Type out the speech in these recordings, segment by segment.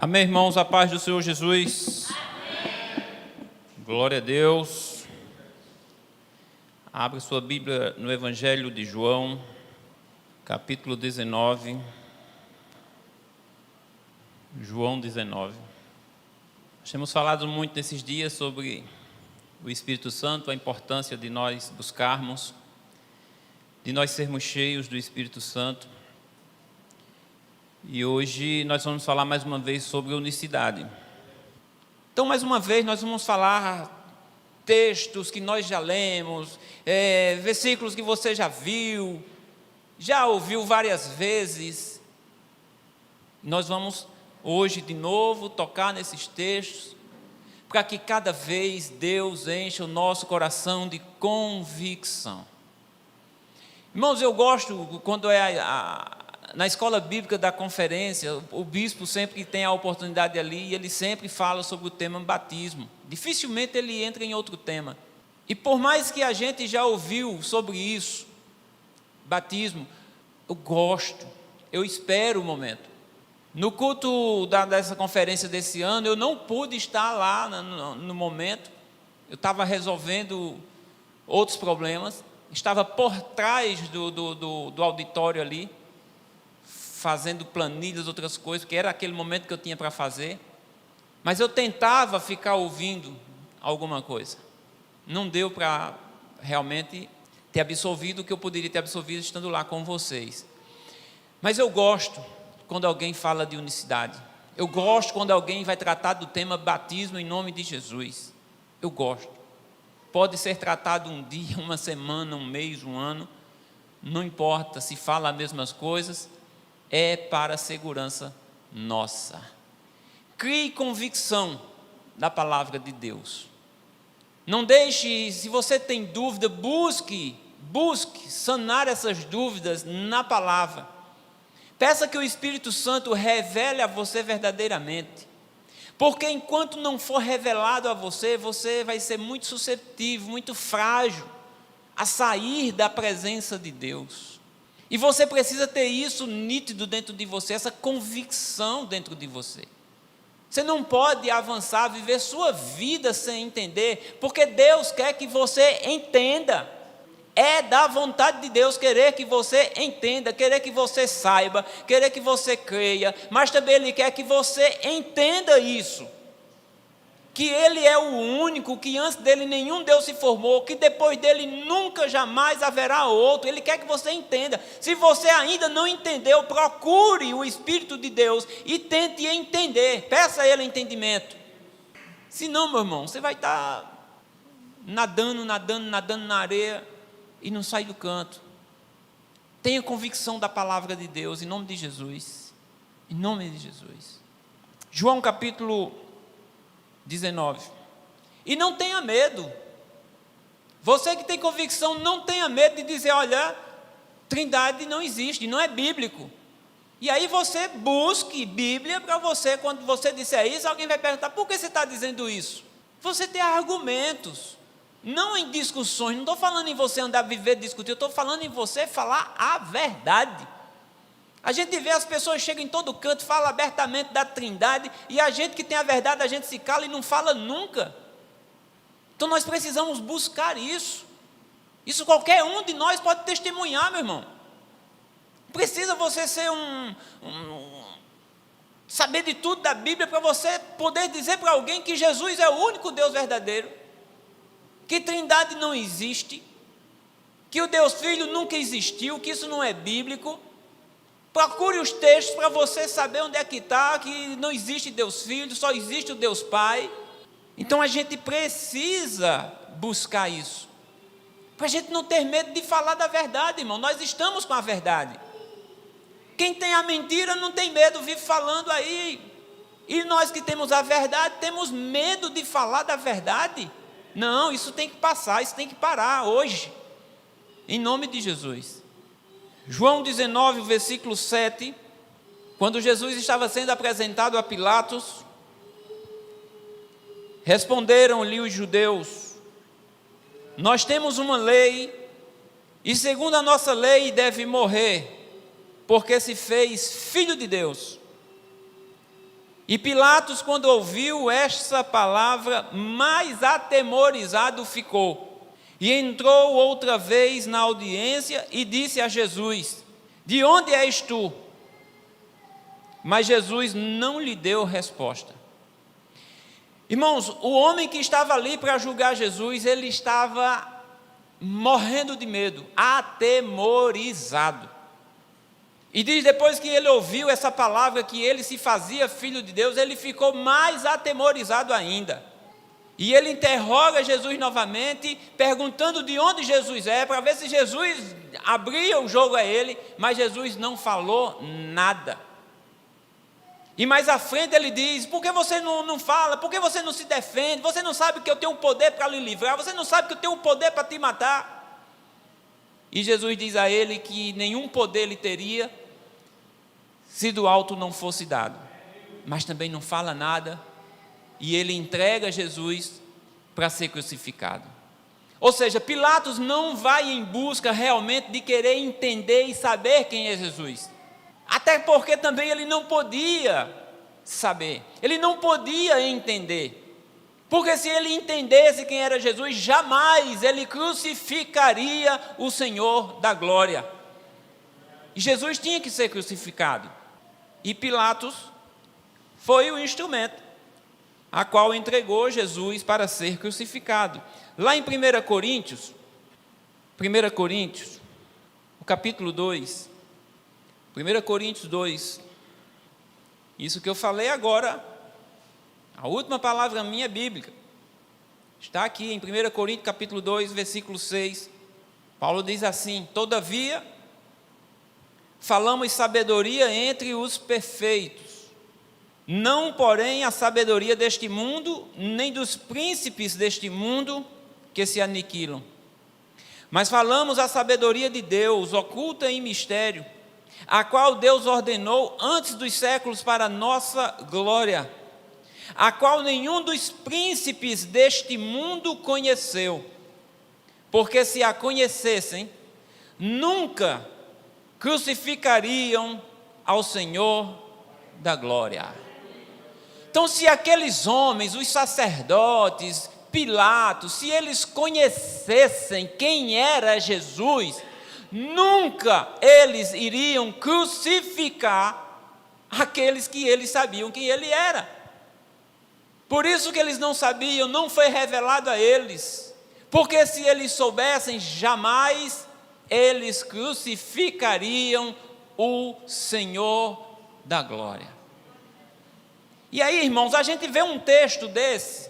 Amém, irmãos, a paz do Senhor Jesus. Amém. Glória a Deus. Abra sua Bíblia no Evangelho de João, capítulo 19. João 19. Nós temos falado muito nesses dias sobre o Espírito Santo, a importância de nós buscarmos, de nós sermos cheios do Espírito Santo. E hoje nós vamos falar mais uma vez sobre unicidade. Então, mais uma vez, nós vamos falar textos que nós já lemos, versículos que você já viu, já ouviu várias vezes. Nós vamos hoje de novo tocar nesses textos, para que cada vez Deus encha o nosso coração de convicção. Irmãos, eu gosto quando na escola bíblica da conferência, o bispo sempre que tem a oportunidade ali, ele sempre fala sobre o tema batismo. Dificilmente ele entra em outro tema. E por mais que a gente já ouviu sobre isso, batismo, eu gosto, eu espero o momento. No culto dessa conferência desse ano, eu não pude estar lá no momento, eu estava resolvendo outros problemas, estava por trás do auditório ali, fazendo planilhas, outras coisas, porque era aquele momento que eu tinha para fazer, mas eu tentava ficar ouvindo alguma coisa. Não deu para realmente ter absorvido o que eu poderia ter absorvido estando lá com vocês. Mas eu gosto quando alguém fala de unicidade. Eu gosto quando alguém vai tratar do tema batismo em nome de Jesus. Eu gosto. Pode ser tratado um dia, uma semana, um mês, um ano, não importa se fala as mesmas coisas, é para a segurança nossa. Crie convicção da palavra de Deus. Não deixe, se você tem dúvida, busque sanar essas dúvidas na palavra. Peça que o Espírito Santo revele a você verdadeiramente. Porque enquanto não for revelado a você, você vai ser muito suscetível, muito frágil a sair da presença de Deus. E você precisa ter isso nítido dentro de você, essa convicção dentro de você. Você não pode avançar, viver sua vida sem entender, porque Deus quer que você entenda. É da vontade de Deus querer que você entenda, querer que você saiba, querer que você creia, mas também Ele quer que você entenda isso. Que Ele é o único, que antes dele nenhum Deus se formou, que depois dele nunca jamais haverá outro. Ele quer que você entenda. Se você ainda não entendeu, procure o Espírito de Deus e tente entender. Peça a Ele entendimento. Senão, meu irmão, você vai estar nadando na areia e não sai do canto. Tenha convicção da palavra de Deus, em nome de Jesus. Em nome de Jesus. João capítulo 19. E não tenha medo. Você que tem convicção, não tenha medo de dizer, olha, Trindade não existe, não é bíblico. E aí você busque Bíblia para você, quando você disser isso, alguém vai perguntar, por que você está dizendo isso? Você tem argumentos, não em discussões, não estou falando em você andar, viver, discutir, eu estou falando em você falar a verdade. A gente vê as pessoas chegam em todo canto, falam abertamente da Trindade, e a gente que tem a verdade, a gente se cala e não fala nunca. Então nós precisamos buscar isso. Isso qualquer um de nós pode testemunhar, meu irmão. Precisa você ser saber de tudo da Bíblia para você poder dizer para alguém que Jesus é o único Deus verdadeiro, que Trindade não existe, que o Deus Filho nunca existiu, que isso não é bíblico. Procure os textos para você saber onde é que está, que não existe Deus Filho, só existe o Deus Pai. Então a gente precisa buscar isso, para a gente não ter medo de falar da verdade, irmão. Nós estamos com a verdade. Quem tem a mentira não tem medo, vive falando aí. E nós que temos a verdade, temos medo de falar da verdade. Não, isso tem que passar, isso tem que parar hoje, em nome de Jesus. João 19, versículo 7, quando Jesus estava sendo apresentado a Pilatos, responderam-lhe os judeus, nós temos uma lei, e segundo a nossa lei deve morrer, porque se fez filho de Deus. E Pilatos, quando ouviu essa palavra, mais atemorizado ficou. E entrou outra vez na audiência e disse a Jesus: de onde és tu? Mas Jesus não lhe deu resposta. Irmãos, o homem que estava ali para julgar Jesus, ele estava morrendo de medo, atemorizado. E diz, depois que ele ouviu essa palavra, que ele se fazia filho de Deus, ele ficou mais atemorizado ainda. E ele interroga Jesus novamente, perguntando de onde Jesus é, para ver se Jesus abria o jogo a ele, mas Jesus não falou nada. E mais à frente ele diz: por que você não fala? Por que você não se defende? Você não sabe que eu tenho o poder para lhe livrar? Você não sabe que eu tenho o poder para te matar? E Jesus diz a ele que nenhum poder lhe teria se do alto não fosse dado. Mas também não fala nada, e ele entrega Jesus para ser crucificado. Ou seja, Pilatos não vai em busca realmente de querer entender e saber quem é Jesus. Até porque também ele não podia saber, ele não podia entender. Porque se ele entendesse quem era Jesus, jamais ele crucificaria o Senhor da glória. E Jesus tinha que ser crucificado. E Pilatos foi o instrumento a qual entregou Jesus para ser crucificado. Lá em 1 Coríntios, o capítulo 2, 1 Coríntios 2, isso que eu falei agora, a última palavra minha bíblica, está aqui em 1 Coríntios capítulo 2, versículo 6, Paulo diz assim: todavia, falamos sabedoria entre os perfeitos, não porém a sabedoria deste mundo, nem dos príncipes deste mundo que se aniquilam, mas falamos a sabedoria de Deus, oculta em mistério, a qual Deus ordenou antes dos séculos para a nossa glória, a qual nenhum dos príncipes deste mundo conheceu, porque se a conhecessem, nunca crucificariam ao Senhor da glória. Então, se aqueles homens, os sacerdotes, Pilatos, se eles conhecessem quem era Jesus, nunca eles iriam crucificar aqueles que eles sabiam quem ele era. Por isso que eles não sabiam, não foi revelado a eles, porque se eles soubessem, jamais eles crucificariam o Senhor da glória. E aí, irmãos, a gente vê um texto desse,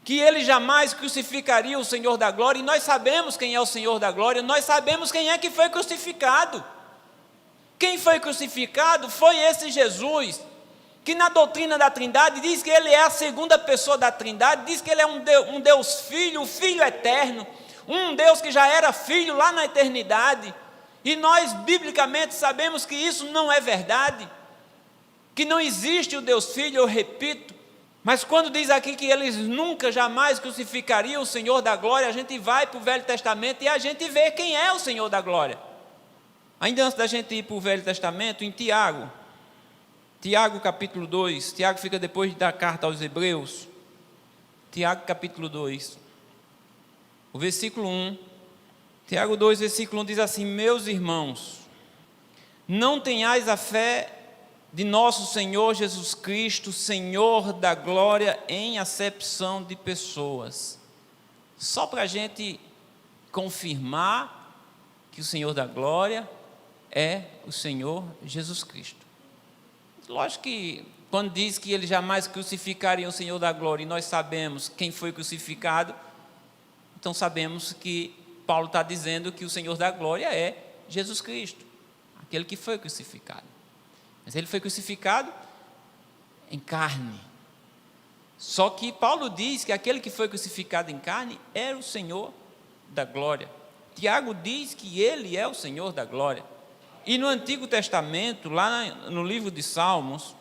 que ele jamais crucificaria o Senhor da glória, e nós sabemos quem é o Senhor da glória, nós sabemos quem é que foi crucificado. Quem foi crucificado foi esse Jesus, que na doutrina da Trindade diz que ele é a segunda pessoa da Trindade, diz que ele é um Deus Filho, um Filho eterno, um Deus que já era Filho lá na eternidade, e nós biblicamente sabemos que isso não é verdade, que não existe o Deus Filho, eu repito. Mas quando diz aqui que eles nunca, jamais crucificariam o Senhor da glória, a gente vai para o Velho Testamento e a gente vê quem é o Senhor da glória. Ainda antes da gente ir para o Velho Testamento, em Tiago capítulo 2, Tiago fica depois da carta aos Hebreus, Tiago capítulo 2, o versículo 1, Tiago 2, versículo 1 diz assim: meus irmãos, não tenhais a fé de nosso Senhor Jesus Cristo, Senhor da glória, em acepção de pessoas. Só para a gente confirmar que o Senhor da glória é o Senhor Jesus Cristo. Lógico que quando diz que ele jamais crucificaria o Senhor da glória, e nós sabemos quem foi crucificado, então sabemos que Paulo está dizendo que o Senhor da glória é Jesus Cristo, aquele que foi crucificado. Mas ele foi crucificado em carne. Só que Paulo diz que aquele que foi crucificado em carne era o Senhor da glória. Tiago diz que ele é o Senhor da glória. E no Antigo Testamento, lá no livro de Salmos,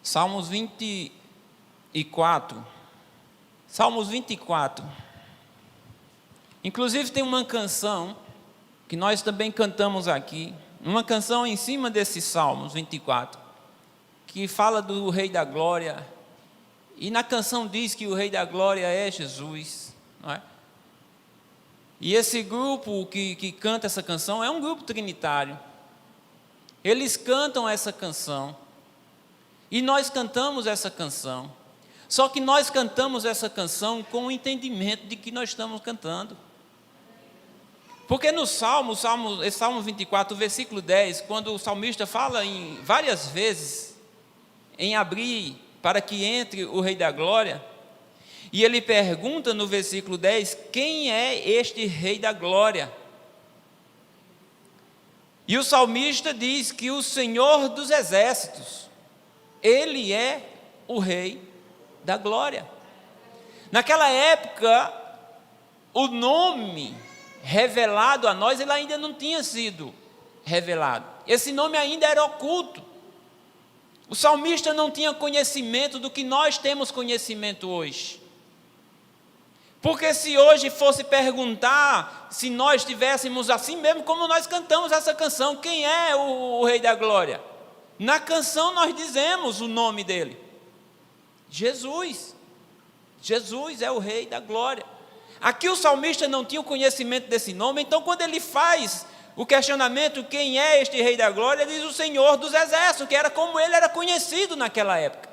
Salmos 24, inclusive tem uma canção que nós também cantamos aqui, uma canção em cima desses Salmos 24, que fala do Rei da Glória, e na canção diz que o Rei da Glória é Jesus, não é? E esse grupo que canta essa canção é um grupo trinitário. Eles cantam essa canção, e nós cantamos essa canção, só que nós cantamos essa canção com o entendimento de que nós estamos cantando. Porque no Salmo 24, versículo 10, quando o salmista fala várias vezes em abrir para que entre o Rei da Glória, e ele pergunta no versículo 10, quem é este Rei da Glória? E o salmista diz que o Senhor dos Exércitos, Ele é o Rei da Glória. Naquela época, o nome revelado a nós, ele ainda não tinha sido revelado. Esse nome ainda era oculto. O salmista não tinha conhecimento do que nós temos conhecimento hoje. Porque se hoje fosse perguntar, se nós tivéssemos assim mesmo, como nós cantamos essa canção, quem é o Rei da Glória? Na canção nós dizemos o nome dele. Jesus. Jesus é o Rei da Glória. Aqui o salmista não tinha o conhecimento desse nome, então quando ele faz o questionamento, quem é este Rei da Glória, ele diz o Senhor dos Exércitos, que era como ele era conhecido naquela época.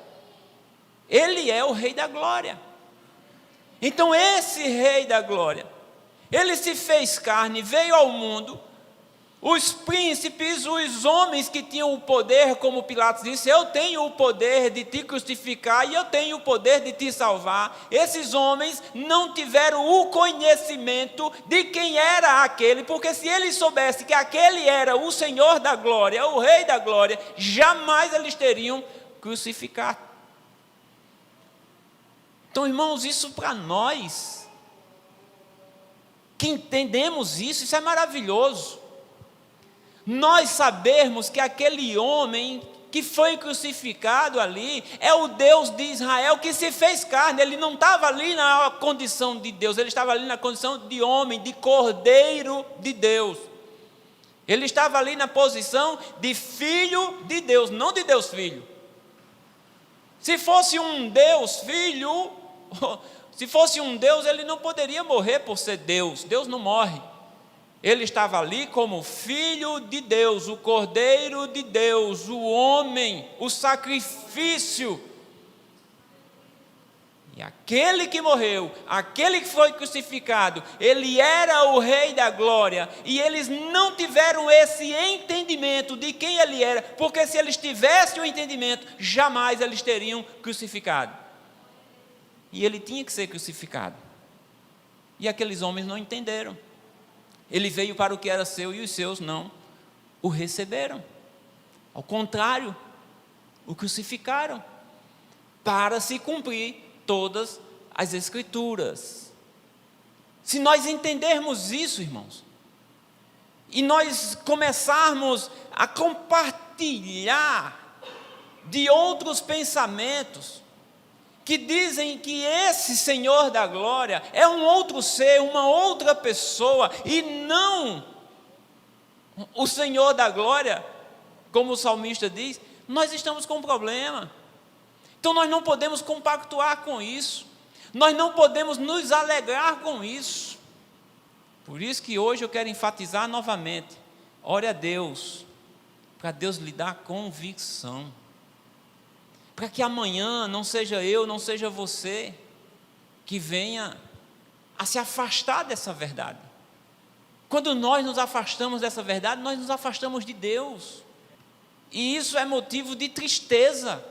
Ele é o Rei da Glória. Então esse Rei da Glória, ele se fez carne, veio ao mundo. Os príncipes, os homens que tinham o poder, como Pilatos disse, eu tenho o poder de te crucificar e eu tenho o poder de te salvar. Esses homens não tiveram o conhecimento de quem era aquele, porque se eles soubessem que aquele era o Senhor da Glória, o Rei da Glória, jamais eles teriam crucificado. Então, irmãos, isso para nós, que entendemos isso é maravilhoso. Nós sabermos que aquele homem que foi crucificado ali é o Deus de Israel que se fez carne. Ele não estava ali na condição de Deus, ele estava ali na condição de homem, de Cordeiro de Deus. Ele estava ali na posição de Filho de Deus, não de Deus Filho. Se fosse um Deus Filho, se fosse um Deus, ele não poderia morrer por ser Deus. Deus não morre. Ele estava ali como Filho de Deus, o Cordeiro de Deus, o homem, o sacrifício. E aquele que morreu, aquele que foi crucificado, ele era o Rei da Glória. E eles não tiveram esse entendimento de quem ele era, porque se eles tivessem o entendimento, jamais eles teriam crucificado. E ele tinha que ser crucificado. E aqueles homens não entenderam. Ele veio para o que era seu e os seus não o receberam. Ao contrário, o crucificaram para se cumprir todas as Escrituras. Se nós entendermos isso, irmãos, e nós começarmos a compartilhar de outros pensamentos, que dizem que esse Senhor da Glória é um outro ser, uma outra pessoa, e não o Senhor da Glória, como o salmista diz, nós estamos com um problema. Então nós não podemos compactuar com isso, nós não podemos nos alegrar com isso. Por isso que hoje eu quero enfatizar novamente, ore a Deus, para Deus lhe dar convicção, para que amanhã não seja eu, não seja você, que venha a se afastar dessa verdade. Quando nós nos afastamos dessa verdade, nós nos afastamos de Deus, e isso é motivo de tristeza.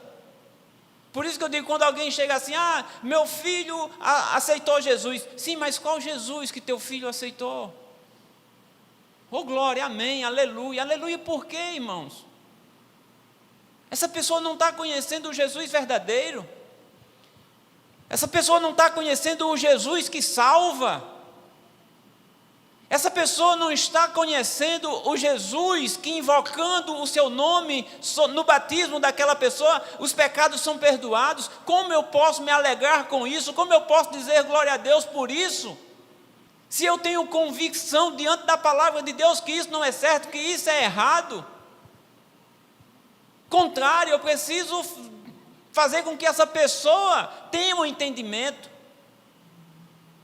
Por isso que eu digo, quando alguém chega assim, meu filho aceitou Jesus. Sim, mas qual Jesus que teu filho aceitou? Oh glória, amém, aleluia. Aleluia por quê, irmãos? Essa pessoa não está conhecendo o Jesus verdadeiro. Essa pessoa não está conhecendo o Jesus que salva. Essa pessoa não está conhecendo o Jesus que, invocando o seu nome no batismo daquela pessoa, os pecados são perdoados. Como eu posso me alegrar com isso? Como eu posso dizer glória a Deus por isso? Se eu tenho convicção diante da palavra de Deus que isso não é certo, que isso é errado. Contrário, eu preciso fazer com que essa pessoa tenha um entendimento.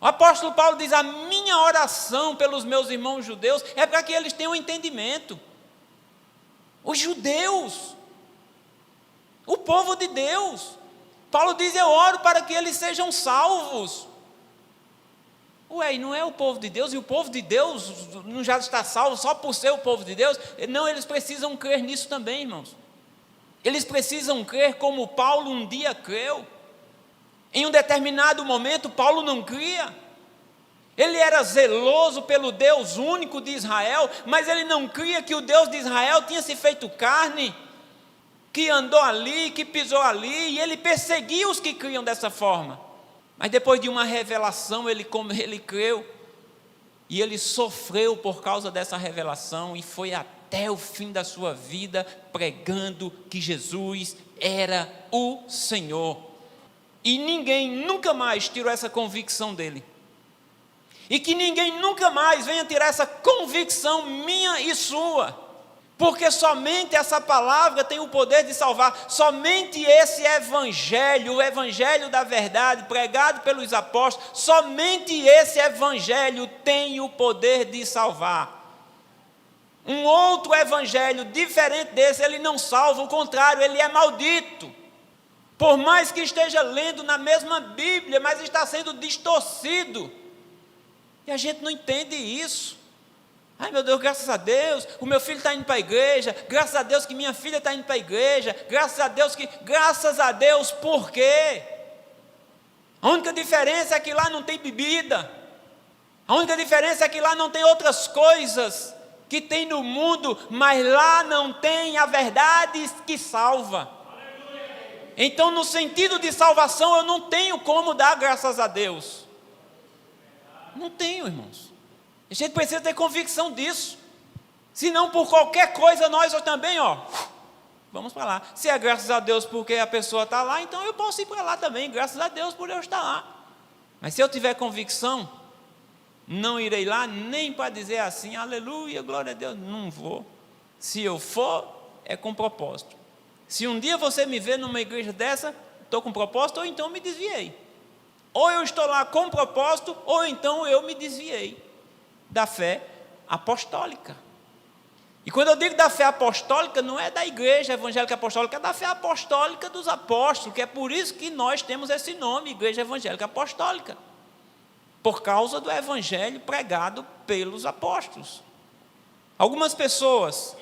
O apóstolo Paulo diz: a minha oração pelos meus irmãos judeus é para que eles tenham um entendimento. Os judeus, o povo de Deus. Paulo diz: eu oro para que eles sejam salvos. Ué, e não é o povo de Deus? E o povo de Deus não já está salvo só por ser o povo de Deus? Não, eles precisam crer nisso também, irmãos. Eles precisam crer como Paulo um dia creu. Em um determinado momento, Paulo não cria. Ele era zeloso pelo Deus único de Israel, mas ele não cria que o Deus de Israel tinha se feito carne, que andou ali, que pisou ali, e ele perseguia os que criam dessa forma. Mas depois de uma revelação, ele creu, e ele sofreu por causa dessa revelação, e foi até o fim da sua vida pregando que Jesus era o Senhor. E ninguém nunca mais tirou essa convicção dele. E que ninguém nunca mais venha tirar essa convicção minha e sua. Porque somente essa palavra tem o poder de salvar. Somente esse evangelho, o evangelho da verdade, pregado pelos apóstolos, somente esse evangelho tem o poder de salvar. Um outro evangelho diferente desse, ele não salva, o contrário, ele é maldito. Por mais que esteja lendo na mesma Bíblia, mas está sendo distorcido. E a gente não entende isso. Ai meu Deus, graças a Deus, o meu filho está indo para a igreja, graças a Deus que minha filha está indo para a igreja, graças a Deus, por quê? A única diferença é que lá não tem bebida, a única diferença é que lá não tem outras coisas que tem no mundo, mas lá não tem a verdade que salva. Então, no sentido de salvação, eu não tenho como dar graças a Deus. Não tenho, irmãos. A gente precisa ter convicção disso. Senão, por qualquer coisa, nós também, vamos para lá. Se é graças a Deus porque a pessoa está lá, então eu posso ir para lá também, graças a Deus por eu estar lá. Mas se eu tiver convicção, não irei lá nem para dizer assim, aleluia, glória a Deus, não vou. Se eu for, é com propósito. Se um dia você me vê numa igreja dessa, estou com propósito, ou então me desviei. Ou eu estou lá com propósito, ou então eu me desviei da fé apostólica. E quando eu digo da fé apostólica, não é da igreja evangélica apostólica, é da fé apostólica dos apóstolos, que é por isso que nós temos esse nome, Igreja Evangélica Apostólica, por causa do evangelho pregado pelos apóstolos. Algumas pessoas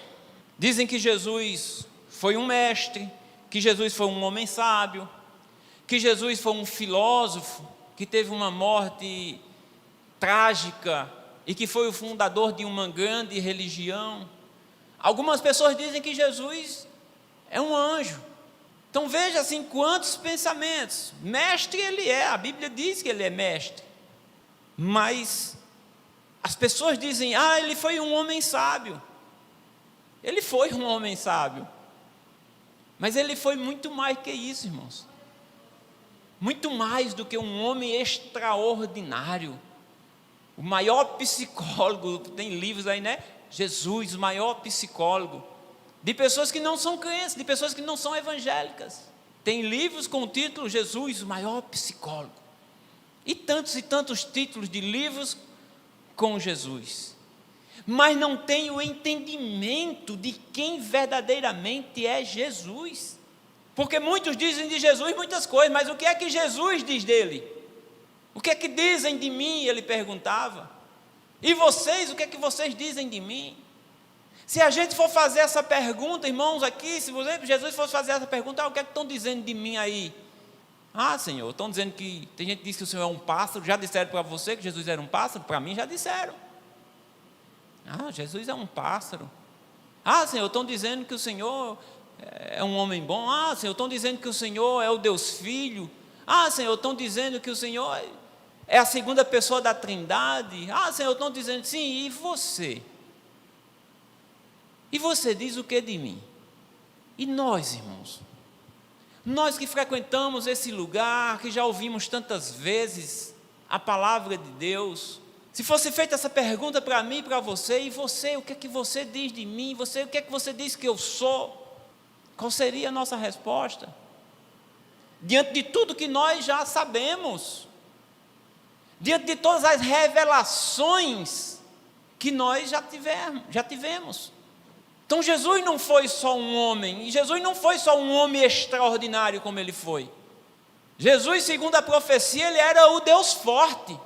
dizem que Jesus foi um mestre, que Jesus foi um homem sábio, que Jesus foi um filósofo, que teve uma morte trágica e que foi o fundador de uma grande religião. Algumas pessoas dizem que Jesus é um anjo. Então veja assim quantos pensamentos. Mestre ele é, a Bíblia diz que ele é mestre. Mas as pessoas dizem, ele foi um homem sábio. Ele foi um homem sábio. Mas ele foi muito mais que isso, irmãos. Muito mais do que um homem extraordinário. O maior psicólogo, tem livros aí, né? Jesus, o maior psicólogo. De pessoas que não são crentes, de pessoas que não são evangélicas. Tem livros com o título Jesus, o maior psicólogo. E tantos títulos de livros com Jesus. Mas não tem o entendimento de quem verdadeiramente é Jesus. Porque muitos dizem de Jesus muitas coisas, mas o que é que Jesus diz dele? O que é que dizem de mim? Ele perguntava. E vocês, o que é que vocês dizem de mim? Se a gente for fazer essa pergunta, irmãos, aqui, se Jesus fosse fazer essa pergunta, o que é que estão dizendo de mim aí? Senhor, estão dizendo que, tem gente que diz que o Senhor é um pássaro, já disseram para você que Jesus era um pássaro? Para mim já disseram. Jesus é um pássaro. Senhor, estão dizendo que o Senhor é um homem bom. Senhor, estão dizendo que o Senhor é o Deus Filho. Senhor, estão dizendo que o Senhor é a segunda pessoa da Trindade. Senhor, estão dizendo, sim, e você? E você diz o que de mim? E nós, irmãos? Nós que frequentamos esse lugar, que já ouvimos tantas vezes a palavra de Deus, se fosse feita essa pergunta para mim e para você, e você, o que é que você diz de mim? Você, o que é que você diz que eu sou? Qual seria a nossa resposta? Diante de tudo que nós já sabemos, diante de todas as revelações que nós já tivemos. Então Jesus não foi só um homem, e Jesus não foi só um homem extraordinário como ele foi. Jesus, segundo a profecia, ele era o Deus forte.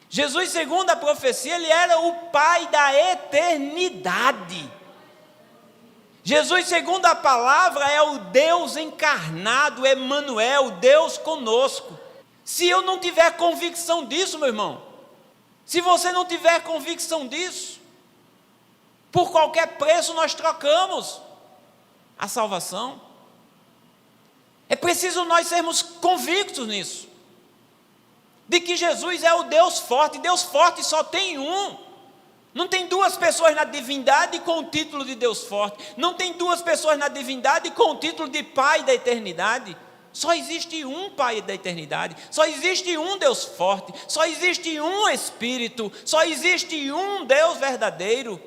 Jesus, segundo a profecia, ele era o Pai da eternidade. Jesus, segundo a palavra, é o Deus encarnado, Emanuel, Deus conosco. Se eu não tiver convicção disso, meu irmão, se você não tiver convicção disso, por qualquer preço nós trocamos a salvação. É preciso nós sermos convictos nisso, de que Jesus é o Deus forte. Deus forte só tem um. Não tem duas pessoas na divindade com o título de Deus forte. Não tem duas pessoas na divindade com o título de Pai da eternidade. Só existe um Pai da eternidade. Só existe um Deus forte. Só existe um Espírito. Só existe um Deus verdadeiro.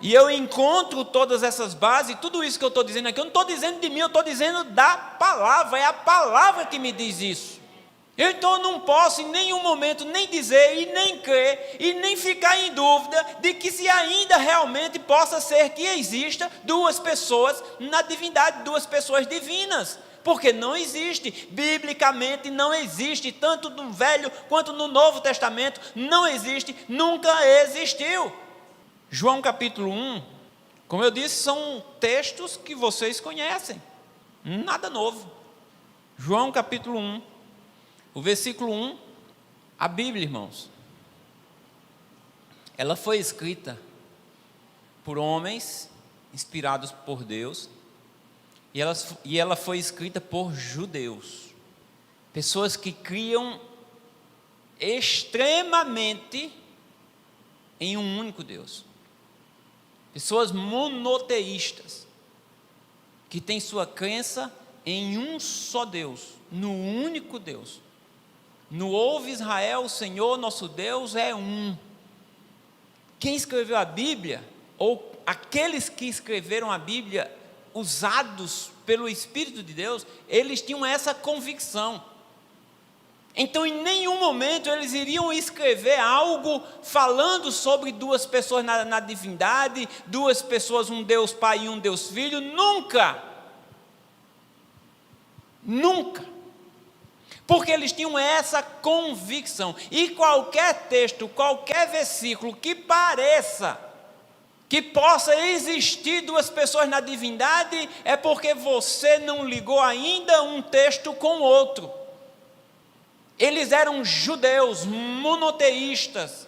E eu encontro todas essas bases, tudo isso que eu estou dizendo aqui, eu não estou dizendo de mim, eu estou dizendo da palavra. É a palavra que me diz isso. Eu então não posso em nenhum momento nem dizer e nem crer e nem ficar em dúvida de que se ainda realmente possa ser que exista duas pessoas na divindade, duas pessoas divinas, porque não existe, biblicamente não existe, tanto no Velho quanto no Novo Testamento, não existe, nunca existiu. João capítulo 1, como eu disse, são textos que vocês conhecem, nada novo. João capítulo 1, o versículo 1, a Bíblia, irmãos, ela foi escrita por homens inspirados por Deus, e ela foi escrita por judeus, pessoas que criam extremamente em um único Deus, pessoas monoteístas, que têm sua crença em um só Deus, no único Deus. No ouve Israel, o Senhor nosso Deus é um. Quem escreveu a Bíblia, ou aqueles que escreveram a Bíblia, usados pelo Espírito de Deus, eles tinham essa convicção. Então em nenhum momento eles iriam escrever algo falando sobre duas pessoas na divindade, duas pessoas, um Deus Pai e um Deus Filho, nunca. Nunca. Porque eles tinham essa convicção. E qualquer texto, qualquer versículo que pareça que possa existir duas pessoas na divindade, é porque você não ligou ainda um texto com o outro. Eles eram judeus, monoteístas.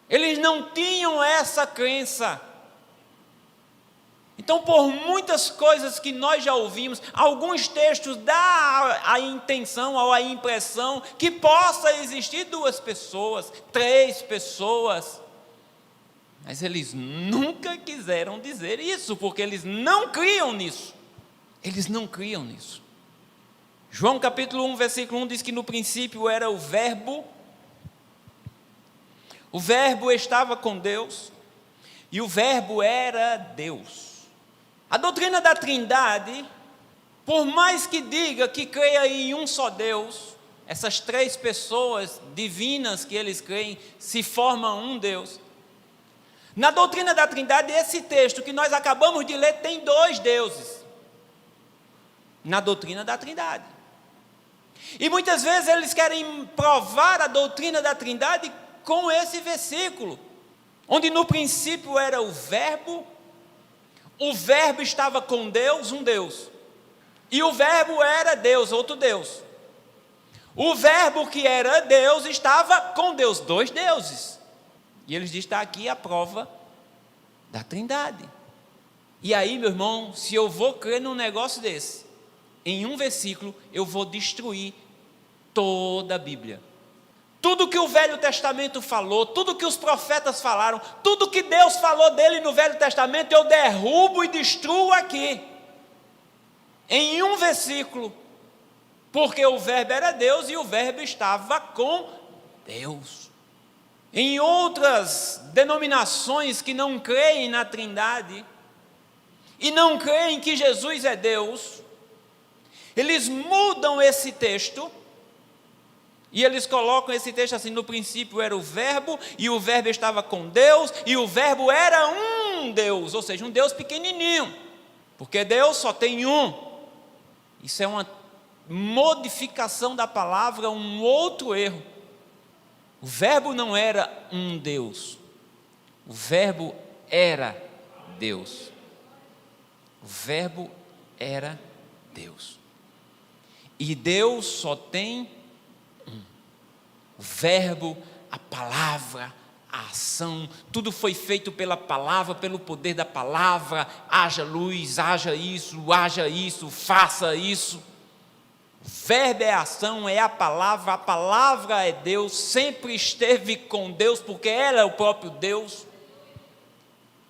Eles não tinham essa crença. Então, por muitas coisas que nós já ouvimos, alguns textos dá a intenção ou a impressão que possa existir duas pessoas, três pessoas. Mas eles nunca quiseram dizer isso, porque eles não criam nisso. Eles não criam nisso. João capítulo 1, versículo 1 diz que no princípio era o Verbo estava com Deus, e o Verbo era Deus. A doutrina da Trindade, por mais que diga que creia em um só Deus, essas três pessoas divinas que eles creem se formam um Deus. Na doutrina da Trindade, esse texto que nós acabamos de ler tem dois deuses. Na doutrina da Trindade. E muitas vezes eles querem provar a doutrina da Trindade com esse versículo, onde no princípio era o Verbo estava com Deus, um Deus, e o Verbo era Deus, outro Deus. O Verbo que era Deus estava com Deus, dois deuses. E eles dizem, está aqui a prova da Trindade. E aí, meu irmão, se eu vou crer num negócio desse, em um versículo, eu vou destruir toda a Bíblia. Tudo que o Velho Testamento falou, tudo que os profetas falaram, tudo que Deus falou dele no Velho Testamento, eu derrubo e destruo aqui, em um versículo, porque o Verbo era Deus e o Verbo estava com Deus. Em outras denominações que não creem na Trindade, e não creem que Jesus é Deus, eles mudam esse texto, e eles colocam esse texto assim: no princípio era o verbo, e o verbo estava com Deus, e o verbo era um Deus, ou seja, um Deus pequenininho, porque Deus só tem um. Isso é uma modificação da palavra, um outro erro. O verbo não era um Deus, o verbo era Deus. O verbo era Deus. E Deus só tem um. O verbo, a palavra, a ação, tudo foi feito pela palavra, pelo poder da palavra. Haja luz, haja isso, faça isso. O verbo é a ação, é a palavra é Deus, sempre esteve com Deus, porque ela é o próprio Deus.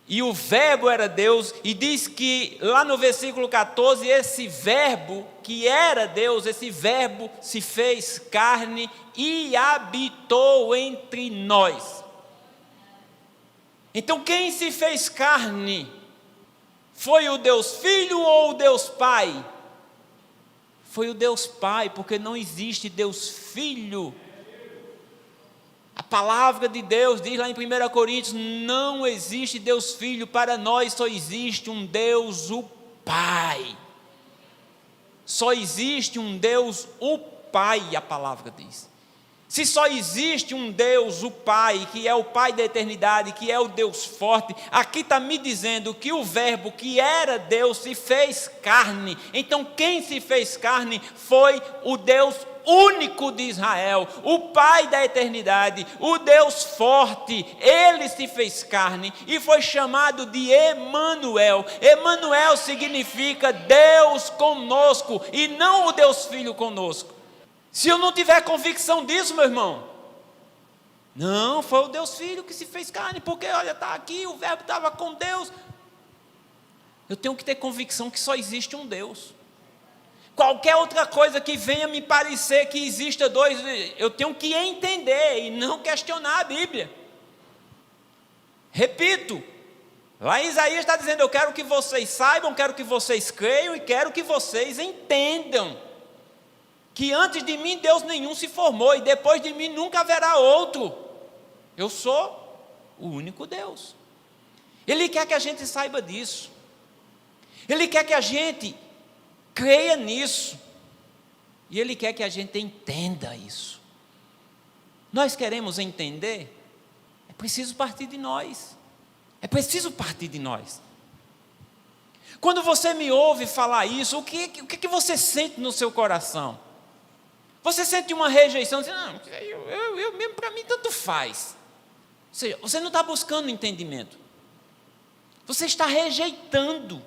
E o verbo era Deus, e diz que lá no versículo 14, esse verbo que era Deus, esse verbo se fez carne e habitou entre nós. Então quem se fez carne? Foi o Deus Filho ou o Deus Pai? Foi o Deus Pai, porque não existe Deus Filho. A palavra de Deus diz lá em 1 Coríntios, não existe Deus Filho, para nós só existe um Deus, o Pai. Só existe um Deus, o Pai, a palavra diz. Se só existe um Deus, o Pai, que é o Pai da eternidade, que é o Deus forte, aqui está me dizendo que o verbo que era Deus se fez carne. Então quem se fez carne foi o Deus único de Israel, o Pai da eternidade, o Deus forte. Ele se fez carne e foi chamado de Emanuel. Emanuel significa Deus conosco, e não o Deus Filho conosco. Se eu não tiver convicção disso, meu irmão, não, foi o Deus Filho que se fez carne, porque olha, está aqui, o verbo estava com Deus. Eu tenho que ter convicção que só existe um Deus. Qualquer outra coisa que venha me parecer que exista dois, eu tenho que entender e não questionar a Bíblia. Repito, lá em Isaías está dizendo: eu quero que vocês saibam, quero que vocês creiam e quero que vocês entendam que antes de mim Deus nenhum se formou, e depois de mim nunca haverá outro. Eu sou o único Deus. Ele quer que a gente saiba disso. Ele quer que a gente creia nisso. E Ele quer que a gente entenda isso. Nós queremos entender? É preciso partir de nós. É preciso partir de nós. Quando você me ouve falar isso, o que você sente no seu coração? Você sente uma rejeição, diz: não, eu mesmo, para mim tanto faz. Ou seja, você não está buscando entendimento. Você está rejeitando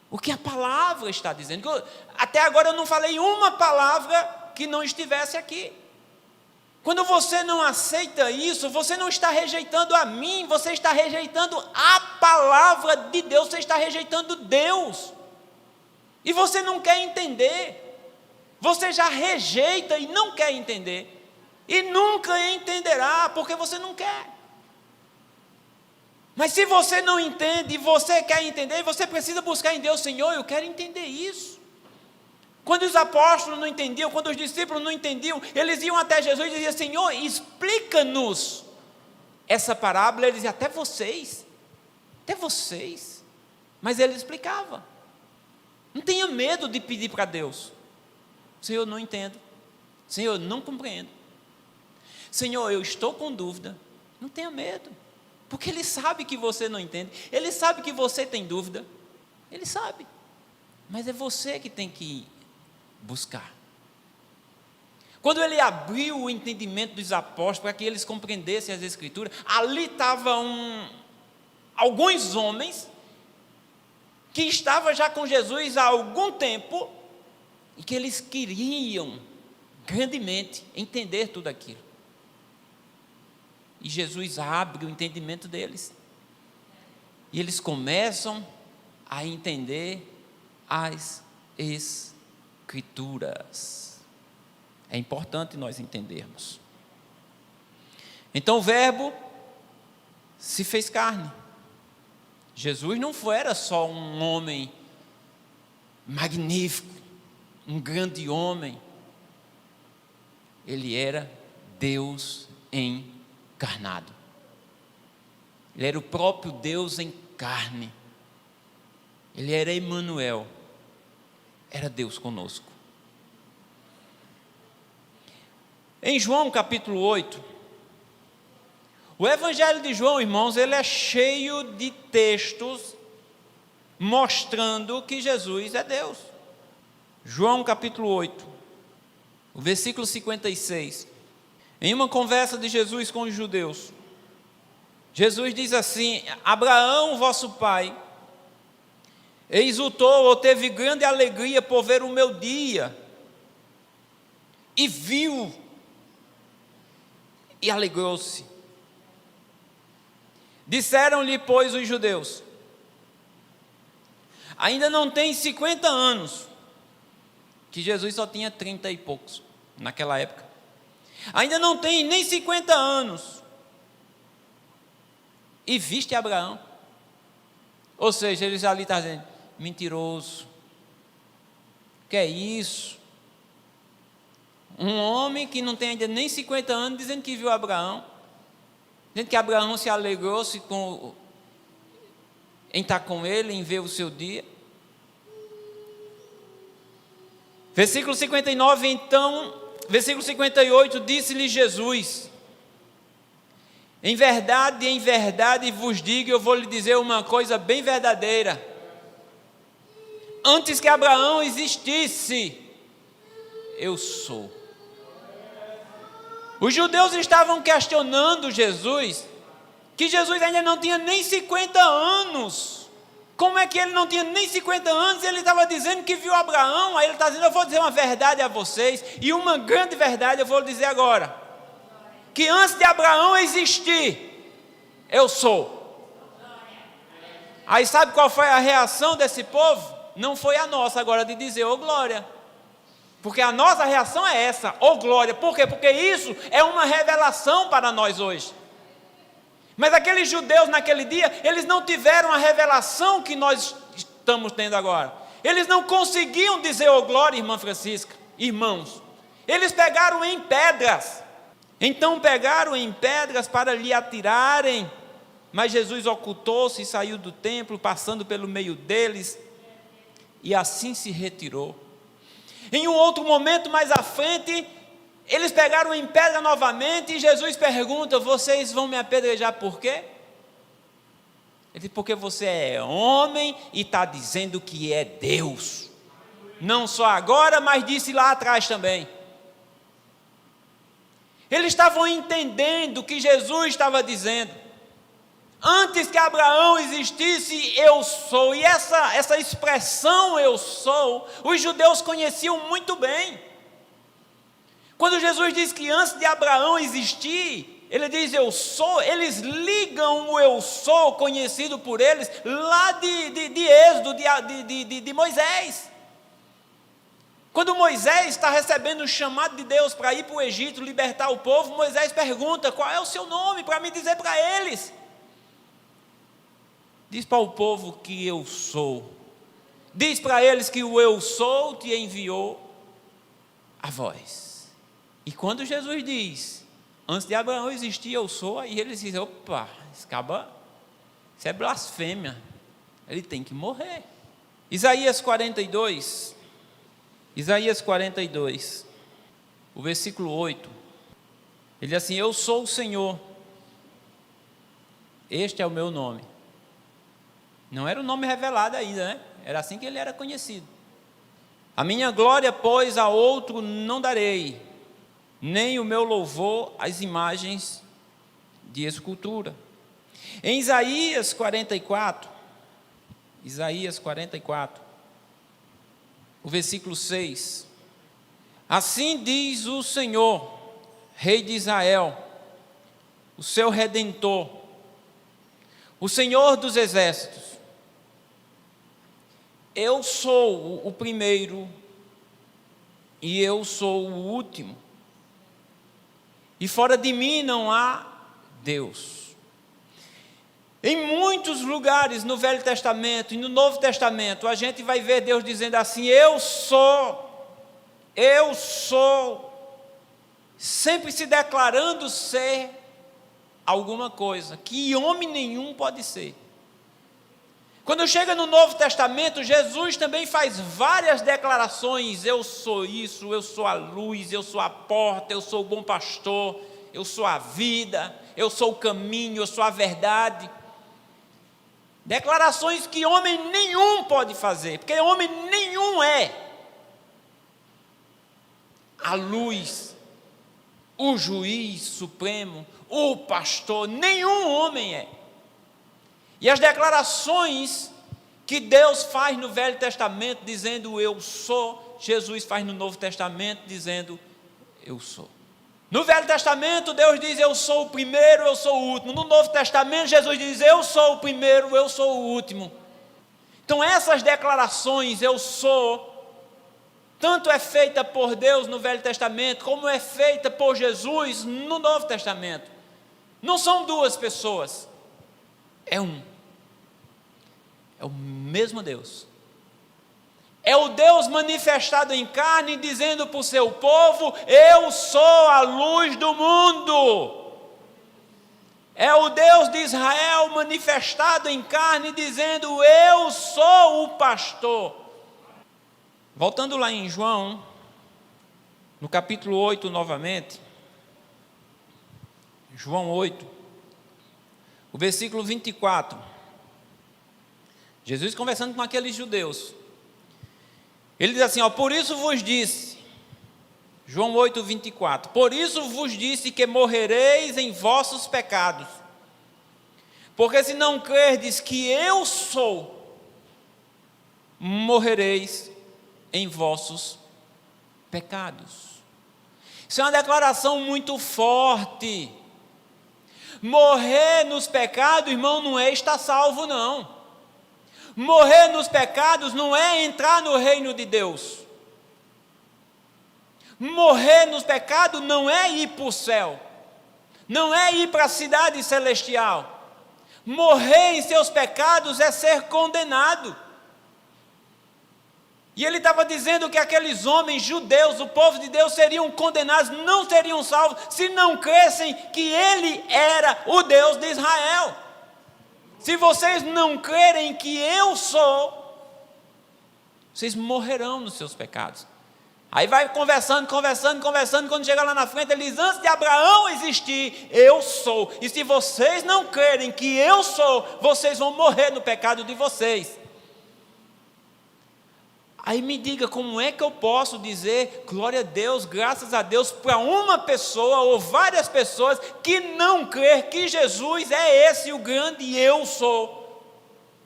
o que a palavra está dizendo. Até agora eu não falei uma palavra que não estivesse aqui. Quando você não aceita isso, você não está rejeitando a mim, você está rejeitando a palavra de Deus, você está rejeitando Deus. E você não quer entender. Você já rejeita e não quer entender. E nunca entenderá, porque você não quer. Mas se você não entende e você quer entender, você precisa buscar em Deus: Senhor, eu quero entender isso. Quando os apóstolos não entendiam, quando os discípulos não entendiam, eles iam até Jesus e diziam: Senhor, explica-nos essa parábola. Eles diziam: até vocês. Mas ele explicava. Não tenha medo de pedir para Deus: Senhor, eu não entendo. Senhor, eu não compreendo. Senhor, eu estou com dúvida. Não tenha medo, porque Ele sabe que você não entende. Ele sabe que você tem dúvida. Ele sabe. Mas é você que tem que buscar. Quando Ele abriu o entendimento dos apóstolos para que eles compreendessem as Escrituras, ali estavam alguns homens que estavam já com Jesus há algum tempo, e que eles queriam grandemente entender tudo aquilo. E Jesus abre o entendimento deles. E eles começam a entender as Escrituras. É importante nós entendermos. Então o verbo se fez carne. Jesus não era só um homem magnífico, um grande homem. Ele era Deus encarnado. Ele era o próprio Deus em carne. Ele era Emanuel. Era Deus conosco. Em João capítulo 8, o Evangelho de João, irmãos, ele é cheio de textos mostrando que Jesus é Deus. João capítulo 8, o versículo 56. Em uma conversa de Jesus com os judeus, Jesus diz assim: Abraão, vosso pai, exultou ou teve grande alegria por ver o meu dia, e viu, e alegrou-se. Disseram-lhe, pois, os judeus: ainda não tem 50 anos, que Jesus só tinha 30 e poucos, naquela época. Ainda não tem nem 50 anos, e viste Abraão? Ou seja, eles ali estão dizendo: mentiroso, que é isso? Um homem que não tem ainda nem 50 anos, dizendo que viu Abraão, dizendo que Abraão se alegrou-se em estar com ele, em ver o seu dia. Versículo 59, então, versículo 58, disse-lhe Jesus: em verdade vos digo, eu vou lhe dizer uma coisa bem verdadeira. Antes que Abraão existisse, eu sou. Os judeus estavam questionando Jesus, que Jesus ainda não tinha nem 50 anos. Como é que ele não tinha nem 50 anos e ele estava dizendo que viu Abraão? Aí ele está dizendo: eu vou dizer uma verdade a vocês, e uma grande verdade eu vou lhe dizer agora, que antes de Abraão existir, eu sou. Aí sabe qual foi a reação desse povo? Não foi a nossa agora de dizer: ô glória. Porque a nossa reação é essa: ô glória. Por quê? Porque isso é uma revelação para nós hoje. Mas aqueles judeus naquele dia, eles não tiveram a revelação que nós estamos tendo agora. Eles não conseguiam dizer ô glória, irmã Francisca, irmãos. Eles pegaram em pedras. Então pegaram em pedras para lhe atirarem. Mas Jesus ocultou-se e saiu do templo, passando pelo meio deles, e assim se retirou. Em um outro momento mais à frente, eles pegaram em pedra novamente, e Jesus pergunta: vocês vão me apedrejar por quê? Ele diz: porque você é homem e está dizendo que é Deus. Não só agora, mas disse lá atrás também. Eles estavam entendendo o que Jesus estava dizendo. Antes que Abraão existisse, eu sou. E essa expressão eu sou, os judeus conheciam muito bem. Quando Jesus diz que antes de Abraão existir, ele diz eu sou, eles ligam o eu sou conhecido por eles lá de Êxodo, de Moisés. Quando Moisés está recebendo o chamado de Deus para ir para o Egito libertar o povo, Moisés pergunta: qual é o seu nome, para me dizer para eles. Diz para o povo que eu sou. Diz para eles que o eu sou te enviou a vós. E quando Jesus diz: antes de Abraão existir eu sou, aí eles dizem: opa, isso é blasfêmia, ele tem que morrer. Isaías 42, o versículo 8, ele diz assim: eu sou o Senhor, este é o meu nome. Não era o nome revelado ainda, né? Era assim que ele era conhecido. A minha glória, pois, a outro não darei, nem o meu louvor às imagens de escultura. Em Isaías 44, o versículo 6, assim diz o Senhor, Rei de Israel, o seu Redentor, o Senhor dos exércitos: eu sou o primeiro e eu sou o último, e fora de mim não há Deus. Em muitos lugares no Velho Testamento e no Novo Testamento, a gente vai ver Deus dizendo assim: eu sou, sempre se declarando ser alguma coisa, que homem nenhum pode ser. Quando chega no Novo Testamento, Jesus também faz várias declarações: eu sou isso, eu sou a luz, eu sou a porta, eu sou o bom pastor, eu sou a vida, eu sou o caminho, eu sou a verdade. Declarações que homem nenhum pode fazer, porque homem nenhum é a luz, o juiz supremo, o pastor, nenhum homem é. E as declarações que Deus faz no Velho Testamento dizendo eu sou, Jesus faz no Novo Testamento dizendo eu sou. No Velho Testamento Deus diz eu sou o primeiro, eu sou o último. No Novo Testamento Jesus diz eu sou o primeiro, eu sou o último. Então essas declarações eu sou, tanto é feita por Deus no Velho Testamento, como é feita por Jesus no Novo Testamento. Não são duas pessoas, é um. É o mesmo Deus. É o Deus manifestado em carne, dizendo para o seu povo: eu sou a luz do mundo. É o Deus de Israel manifestado em carne, dizendo: eu sou o pastor. Voltando lá em João, no capítulo 8 novamente, João 8, o versículo 24, Jesus conversando com aqueles judeus, ele diz assim, por isso vos disse, João 8, 24, por isso vos disse que morrereis em vossos pecados, porque se não crerdes que eu sou, morrereis em vossos pecados. Isso é uma declaração muito forte. Morrer nos pecados, irmão, não é estar salvo, não. Morrer nos pecados não é entrar no reino de Deus. Morrer nos pecados não é ir para o céu, não é ir para a cidade celestial. Morrer em seus pecados é ser condenado. E ele estava dizendo que aqueles homens judeus, o povo de Deus, seriam condenados, não seriam salvos, se não crescem que ele era o Deus de Israel. Se vocês não crerem que eu sou, vocês morrerão nos seus pecados. Aí vai conversando, quando chega lá na frente, ele diz, antes de Abraão existir, eu sou. E se vocês não crerem que eu sou, vocês vão morrer no pecado de vocês. Aí me diga, como é que eu posso dizer glória a Deus, graças a Deus, para uma pessoa ou várias pessoas que não crer que Jesus é esse o grande eu sou,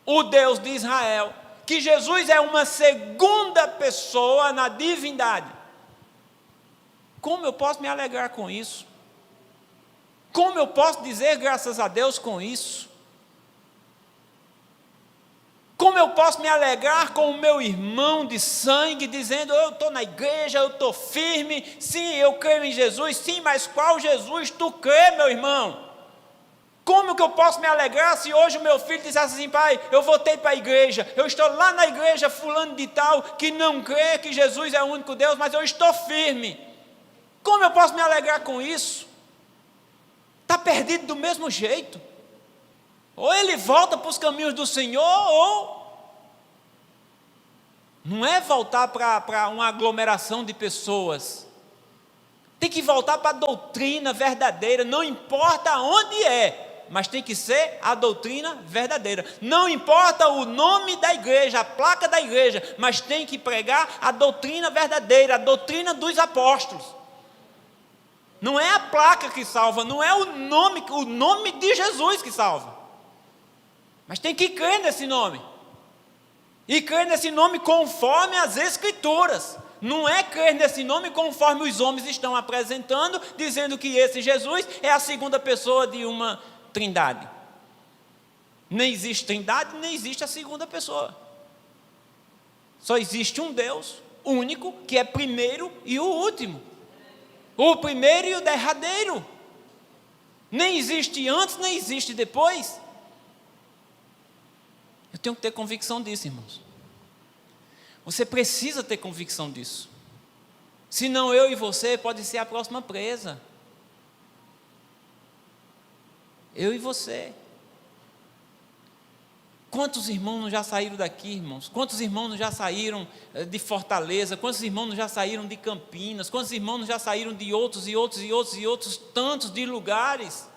o Deus de Israel, que Jesus é uma segunda pessoa na divindade? Como eu posso me alegrar com isso? Como eu posso dizer graças a Deus com isso? Como eu posso me alegrar com o meu irmão de sangue, dizendo, eu estou na igreja, eu estou firme, sim, eu creio em Jesus, sim, mas qual Jesus tu crê, meu irmão? Como que eu posso me alegrar se hoje o meu filho dissesse assim, pai, eu voltei para a igreja, eu estou lá na igreja fulano de tal, que não crê que Jesus é o único Deus, mas eu estou firme. Como eu posso me alegrar com isso? Está perdido do mesmo jeito. Ou ele volta para os caminhos do Senhor, ou não é voltar para uma aglomeração de pessoas. Tem que voltar para a doutrina verdadeira, não importa onde é, mas tem que ser a doutrina verdadeira. Não importa o nome da igreja, a placa da igreja, mas tem que pregar a doutrina verdadeira, a doutrina dos apóstolos. Não é a placa que salva, não é o nome de Jesus que salva. Mas tem que crer nesse nome. E crer nesse nome conforme as Escrituras. Não é crer nesse nome conforme os homens estão apresentando, dizendo que esse Jesus é a segunda pessoa de uma trindade. Nem existe trindade, nem existe a segunda pessoa. Só existe um Deus único, que é primeiro e o último. O primeiro e o derradeiro. Nem existe antes, nem existe depois. tenho que ter convicção disso, irmãos. Você precisa ter convicção disso. Senão eu e você pode ser a próxima presa. Eu e você. Quantos irmãos já saíram daqui, irmãos? Quantos irmãos já saíram de Fortaleza? Quantos irmãos já saíram de Campinas? Quantos irmãos já saíram de outros tantos de lugares?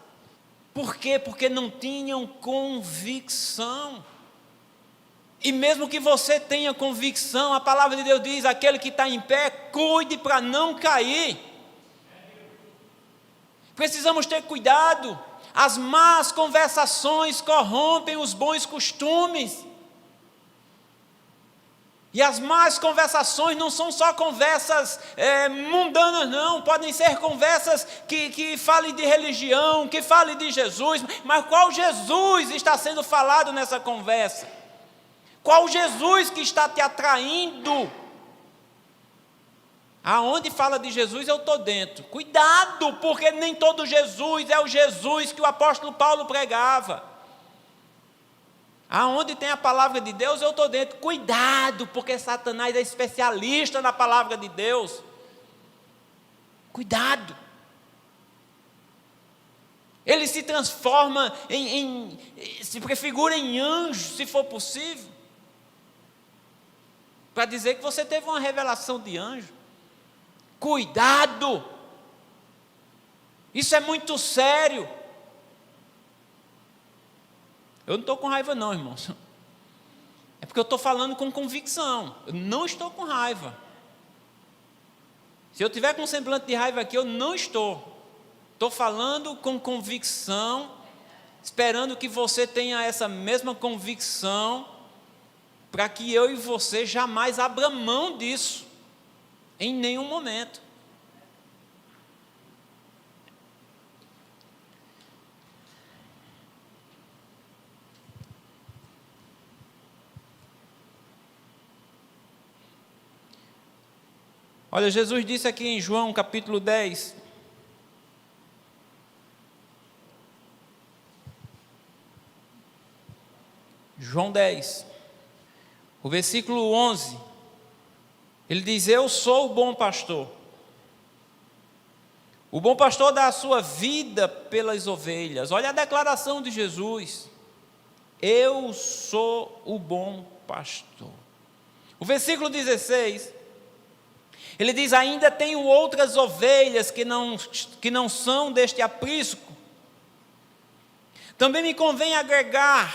Por quê? Porque não tinham convicção. E mesmo que você tenha convicção, a palavra de Deus diz: aquele que está em pé, cuide para não cair. Precisamos ter cuidado. As más conversações corrompem os bons costumes. E as más conversações não são só conversas mundanas, não. Podem ser conversas que falem de religião, que falem de Jesus. Mas qual Jesus está sendo falado nessa conversa? Qual Jesus que está te atraindo? Aonde fala de Jesus, eu estou dentro. Cuidado, porque nem todo Jesus é o Jesus que o apóstolo Paulo pregava. Aonde tem a palavra de Deus, eu estou dentro. Cuidado, porque Satanás é especialista na palavra de Deus. Cuidado. Ele se transforma se prefigura em anjo, se for possível, para dizer que você teve uma revelação de anjo. Cuidado! Isso é muito sério. Eu não estou com raiva não, irmãos. É porque eu estou falando com convicção. Eu não estou com raiva. Se eu tiver com um semblante de raiva aqui, eu não estou. Estou falando com convicção, esperando que você tenha essa mesma convicção, para que eu e você jamais abra mão disso. Em nenhum momento. Olha, Jesus disse aqui em João capítulo 10. João 10, o versículo 11. Ele diz: eu sou o bom pastor. O bom pastor dá a sua vida pelas ovelhas. Olha a declaração de Jesus: eu sou o bom pastor. O versículo 16, ele diz: ainda tenho outras ovelhas que não são deste aprisco. Também me convém agregar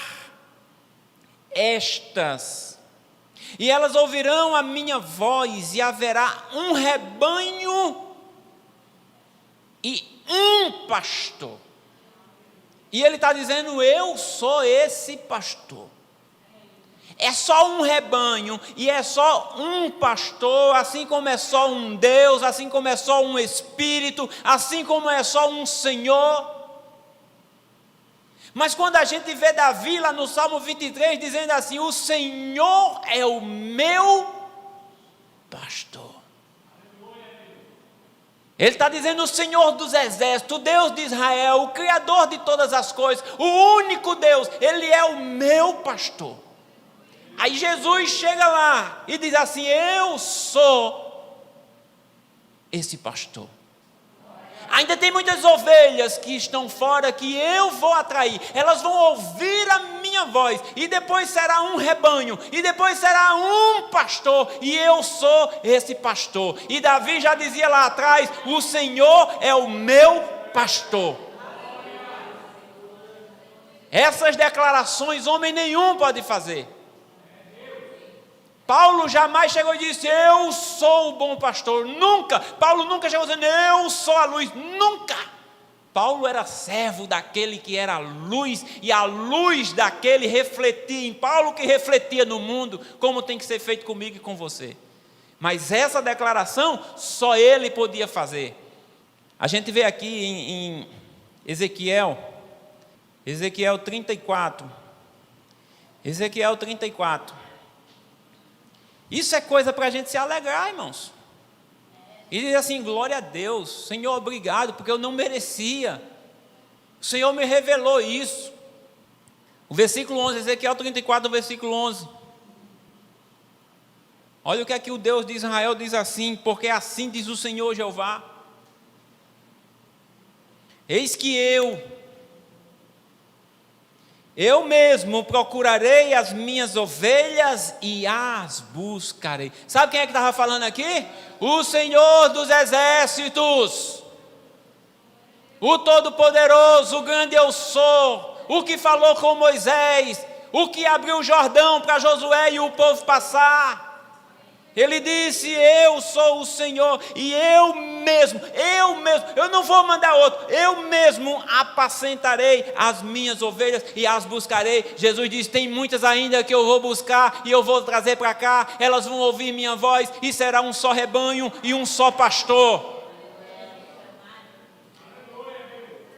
estas, e elas ouvirão a minha voz, e haverá um rebanho e um pastor. E ele está dizendo: eu sou esse pastor. É só um rebanho e é só um pastor, assim como é só um Deus, assim como é só um Espírito, assim como é só um Senhor. Mas quando a gente vê Davi lá no Salmo 23 dizendo assim: o Senhor é o meu pastor. Ele está dizendo: o Senhor dos exércitos, o Deus de Israel, o Criador de todas as coisas, o único Deus, Ele é o meu pastor. Aí Jesus chega lá e diz assim: eu sou esse pastor. Ainda tem muitas ovelhas que estão fora que eu vou atrair. Elas vão ouvir a minha voz. E depois será um rebanho. E depois será um pastor. E eu sou esse pastor. E Davi já dizia lá atrás: o Senhor é o meu pastor. Essas declarações homem nenhum pode fazer. Paulo jamais chegou e disse: eu sou o bom pastor. Nunca. Paulo nunca chegou dizendo: eu sou a luz. Nunca. Paulo era servo daquele que era a luz, e a luz daquele refletia em Paulo, que refletia no mundo, como tem que ser feito comigo e com você. Mas essa declaração só ele podia fazer. A gente vê aqui em Ezequiel 34. Ezequiel 34. Isso é coisa para a gente se alegrar, irmãos. E dizer assim: glória a Deus, Senhor, obrigado, porque eu não merecia. O Senhor me revelou isso. O versículo 11, Ezequiel 34, versículo 11. Olha o que é que o Deus de Israel diz assim: porque assim diz o Senhor Jeová: eis que eu mesmo procurarei as minhas ovelhas e as buscarei. Sabe quem é que estava falando aqui? O Senhor dos exércitos, o Todo-Poderoso, o grande eu sou, o que falou com Moisés, o que abriu o Jordão para Josué e o povo passar. Ele disse: eu sou o Senhor, e eu mesmo, eu não vou mandar outro, eu mesmo apacentarei as minhas ovelhas e as buscarei. Jesus disse: tem muitas ainda que eu vou buscar e eu vou trazer para cá, elas vão ouvir minha voz e será um só rebanho e um só pastor.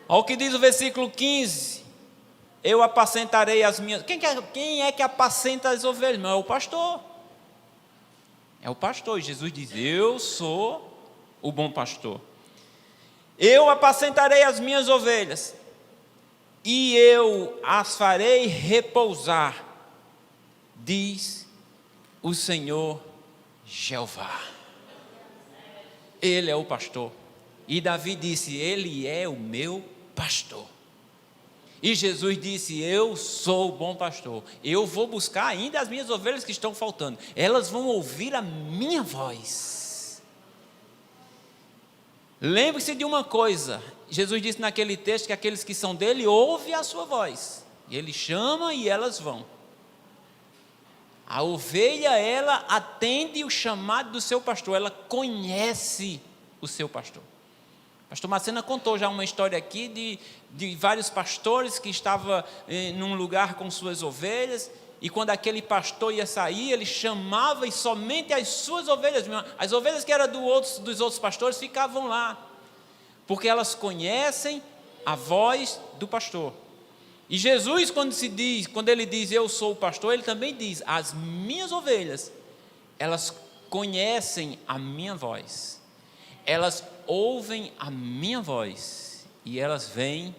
Olha o que diz o versículo 15: eu apacentarei as minhas. Quem é que apacenta as ovelhas? Não é o pastor. É o pastor. E Jesus diz: eu sou o bom pastor. Eu apacentarei as minhas ovelhas e eu as farei repousar, diz o Senhor Jeová. Ele é o pastor. E Davi disse: ele é o meu pastor. E Jesus disse: eu sou o bom pastor, eu vou buscar ainda as minhas ovelhas que estão faltando, elas vão ouvir a minha voz. Lembre-se de uma coisa, Jesus disse naquele texto que aqueles que são dele ouvem a sua voz, ele chama e elas vão. A ovelha, ela atende o chamado do seu pastor, ela conhece o seu pastor. Pastor Macena contou já uma história aqui de vários pastores que estavam num lugar com suas ovelhas, e quando aquele pastor ia sair, ele chamava e somente as suas ovelhas, as ovelhas que eram dos outros pastores, ficavam lá, porque elas conhecem a voz do pastor. E Jesus, quando ele diz eu sou o pastor, ele também diz: as minhas ovelhas, elas conhecem a minha voz, elas ouvem a minha voz e elas vêm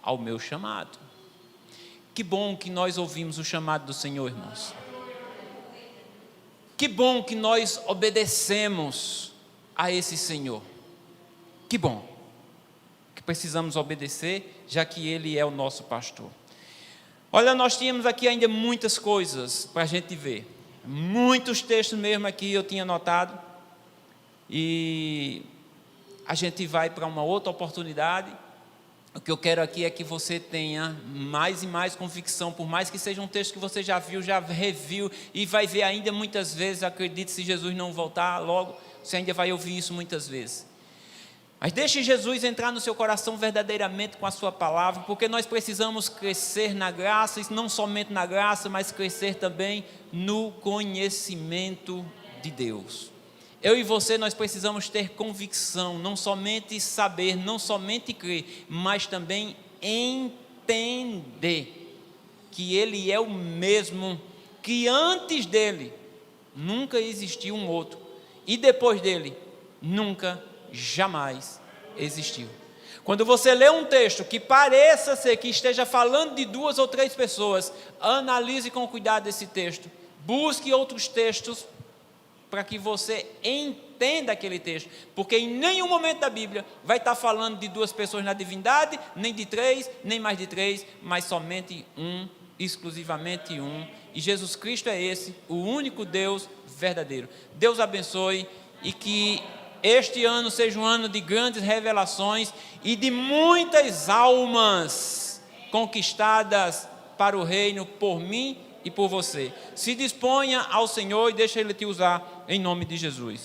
ao meu chamado. Que bom que nós ouvimos o chamado do Senhor, irmãos. Que bom que nós obedecemos a esse Senhor. Que bom que precisamos obedecer, já que Ele é o nosso pastor. Olha, nós tínhamos aqui ainda muitas coisas para a gente ver. Muitos textos mesmo aqui eu tinha anotado. E a gente vai para uma outra oportunidade. O que eu quero aqui é que você tenha mais e mais convicção, por mais que seja um texto que você já viu, já reviu e vai ver ainda muitas vezes. Acredite, se Jesus não voltar logo, você ainda vai ouvir isso muitas vezes. Mas deixe Jesus entrar no seu coração verdadeiramente com a sua palavra, porque nós precisamos crescer na graça, e não somente na graça, mas crescer também no conhecimento de Deus. Eu e você, nós precisamos ter convicção, não somente saber, não somente crer, mas também entender que Ele é o mesmo, que antes dele nunca existiu um outro, e depois dele nunca, jamais existiu. Quando você lê um texto que pareça ser que esteja falando de 2 ou 3 pessoas, analise com cuidado esse texto, busque outros textos, para que você entenda aquele texto, porque em nenhum momento da Bíblia vai estar falando de 2 pessoas na divindade, nem de 3, nem mais de 3, mas somente um, exclusivamente um, e Jesus Cristo é esse, o único Deus verdadeiro. Deus abençoe, e que este ano seja um ano de grandes revelações e de muitas almas conquistadas para o reino por mim e por você. Se disponha ao Senhor e deixa Ele te usar em nome de Jesus.